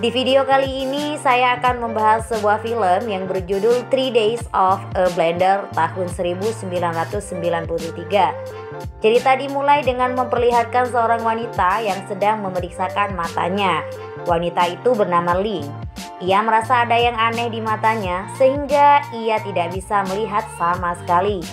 Di video kali ini saya akan membahas sebuah film yang berjudul 3 Days of a Blender tahun 1993. Cerita dimulai dengan memperlihatkan seorang wanita yang sedang memeriksakan matanya. Wanita itu bernama Ling. Ia merasa ada yang aneh di matanya sehingga ia tidak bisa melihat sama sekali.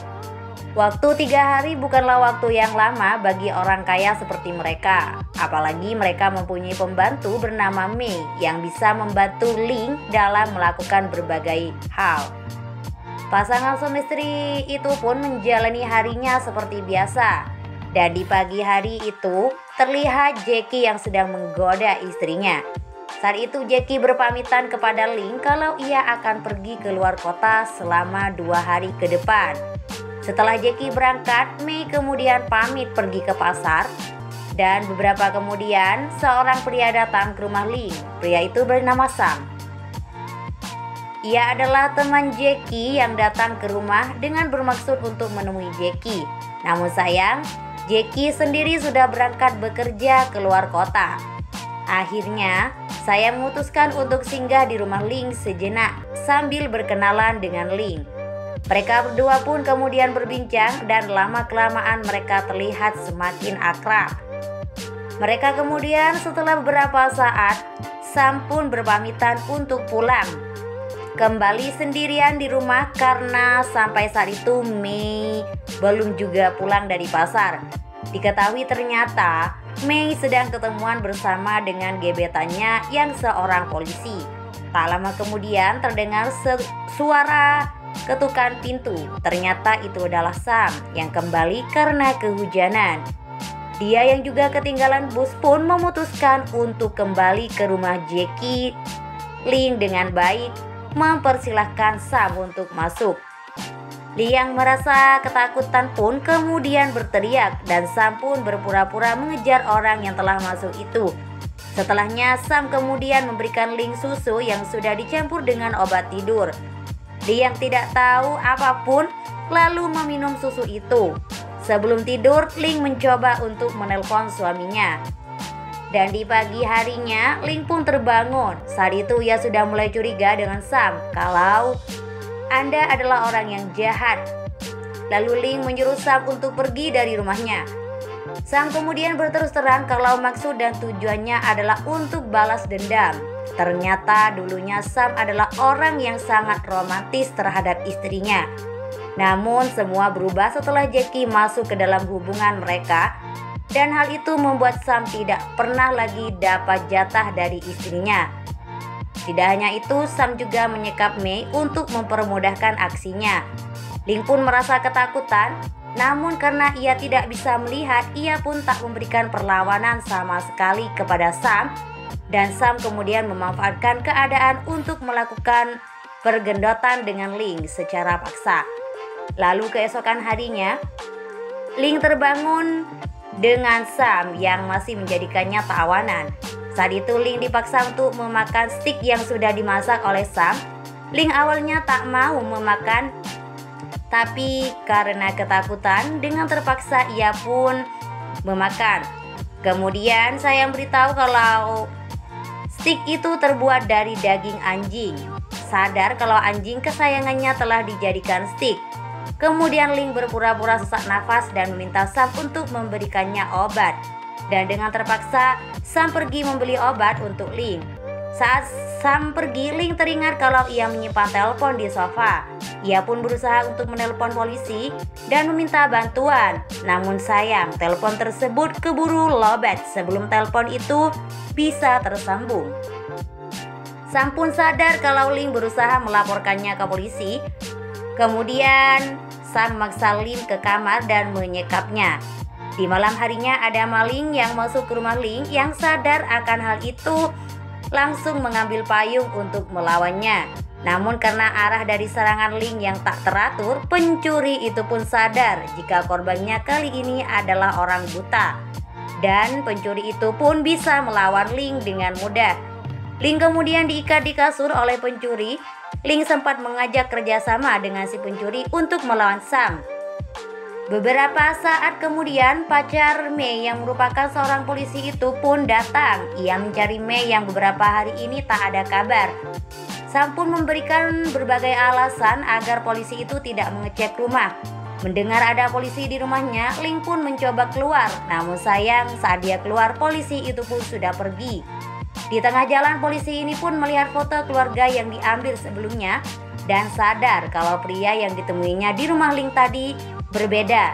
Waktu 3 hari bukanlah waktu yang lama bagi orang kaya seperti mereka. Apalagi mereka mempunyai pembantu bernama Mei yang bisa membantu Ling dalam melakukan berbagai hal. Pasangan suami istri itu pun menjalani harinya seperti biasa. Dan di pagi hari itu terlihat Jackie yang sedang menggoda istrinya. Saat itu Jackie berpamitan kepada Ling kalau ia akan pergi ke luar kota selama 2 hari ke depan. Setelah Jackie berangkat, Mei kemudian pamit pergi ke pasar. Dan beberapa kemudian seorang pria datang ke rumah Ling. Pria itu bernama Sam. Ia adalah teman Jackie yang datang ke rumah dengan bermaksud untuk menemui Jackie. Namun sayang, Jackie sendiri sudah berangkat bekerja ke luar kota. Akhirnya, saya memutuskan untuk singgah di rumah Ling sejenak sambil berkenalan dengan Ling. Mereka berdua pun kemudian berbincang dan lama-kelamaan mereka terlihat semakin akrab. Mereka kemudian setelah beberapa saat, Sam pun berpamitan untuk pulang. Kembali sendirian di rumah karena sampai saat itu Mei belum juga pulang dari pasar. Diketahui ternyata Mei sedang ketemuan bersama dengan gebetannya yang seorang polisi. Tak lama kemudian terdengar suara ketukan pintu. Ternyata itu adalah Sam yang kembali karena kehujanan. Dia yang juga ketinggalan bus pun memutuskan untuk kembali ke rumah Jackie. Ling dengan baik mempersilahkan Sam untuk masuk. Ling yang merasa ketakutan pun kemudian berteriak dan Sam pun berpura-pura mengejar orang yang telah masuk itu. Setelahnya Sam kemudian memberikan Ling susu yang sudah dicampur dengan obat tidur. Ling yang tidak tahu apapun lalu meminum susu itu. Sebelum tidur, Ling mencoba untuk menelpon suaminya. Dan di pagi harinya, Ling pun terbangun. Saat itu ia sudah mulai curiga dengan Sam kalau Anda adalah orang yang jahat. Lalu Ling menyuruh Sam untuk pergi dari rumahnya. Sam kemudian berterus terang kalau maksud dan tujuannya adalah untuk balas dendam. Ternyata dulunya Sam adalah orang yang sangat romantis terhadap istrinya. Namun semua berubah setelah Jackie masuk ke dalam hubungan mereka. Dan hal itu membuat Sam tidak pernah lagi dapat jatah dari istrinya. Tidak hanya itu, Sam juga menyekap Mei untuk mempermudahkan aksinya. Ling pun merasa ketakutan. Namun karena ia tidak bisa melihat, ia pun tak memberikan perlawanan sama sekali kepada Sam. Dan Sam kemudian memanfaatkan keadaan untuk melakukan pergendotan dengan Ling secara paksa. Lalu keesokan harinya, Ling terbangun dengan Sam yang masih menjadikannya tawanan. Saat itu Ling dipaksa untuk memakan stik yang sudah dimasak oleh Sam. Ling awalnya tak mau memakan, tapi karena ketakutan dengan terpaksa ia pun memakan. Kemudian saya beritahu kalau stik itu terbuat dari daging anjing. Sadar kalau anjing kesayangannya telah dijadikan stik. Kemudian Ling berpura-pura sesak nafas dan meminta Sam untuk memberikannya obat. Dan dengan terpaksa, Sam pergi membeli obat untuk Ling. Saat Sam pergi, Ling teringat kalau ia menyimpan telepon di sofa. Ia pun berusaha untuk menelpon polisi dan meminta bantuan. Namun sayang, telepon tersebut keburu lowbat sebelum telepon itu bisa tersambung. Sam pun sadar kalau Ling berusaha melaporkannya ke polisi. Kemudian Sam memaksa Ling ke kamar dan menyekapnya. Di malam harinya ada maling yang masuk ke rumah Ling yang sadar akan hal itu langsung mengambil payung untuk melawannya. Namun karena arah dari serangan Ling yang tak teratur, pencuri itu pun sadar jika korbannya kali ini adalah orang buta. Dan pencuri itu pun bisa melawan Ling dengan mudah. Ling kemudian diikat di kasur oleh pencuri. Ling sempat mengajak kerjasama dengan si pencuri untuk melawan Sam. Beberapa saat kemudian, pacar Mei yang merupakan seorang polisi itu pun datang. Ia mencari Mei yang beberapa hari ini tak ada kabar. Sang pun memberikan berbagai alasan agar polisi itu tidak mengecek rumah. Mendengar ada polisi di rumahnya, Ling pun mencoba keluar. Namun sayang, saat dia keluar, polisi itu pun sudah pergi. Di tengah jalan, polisi ini pun melihat foto keluarga yang diambil sebelumnya dan sadar kalau pria yang ditemuinya di rumah Ling tadi berbeda.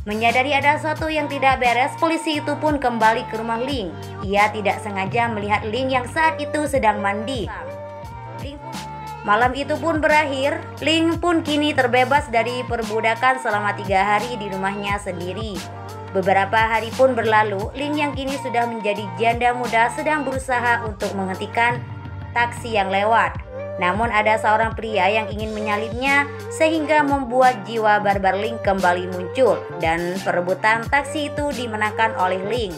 Menyadari ada sesuatu yang tidak beres, polisi itu pun kembali ke rumah Ling. Ia tidak sengaja melihat Ling yang saat itu sedang mandi. Malam itu pun berakhir. Ling pun kini terbebas dari perbudakan selama 3 hari di rumahnya sendiri. Beberapa hari pun berlalu. Ling yang kini sudah menjadi janda muda sedang berusaha untuk menghentikan taksi yang lewat. Namun ada seorang pria yang ingin menyalipnya sehingga membuat jiwa barbar Ling kembali muncul dan perebutan taksi itu dimenangkan oleh Ling.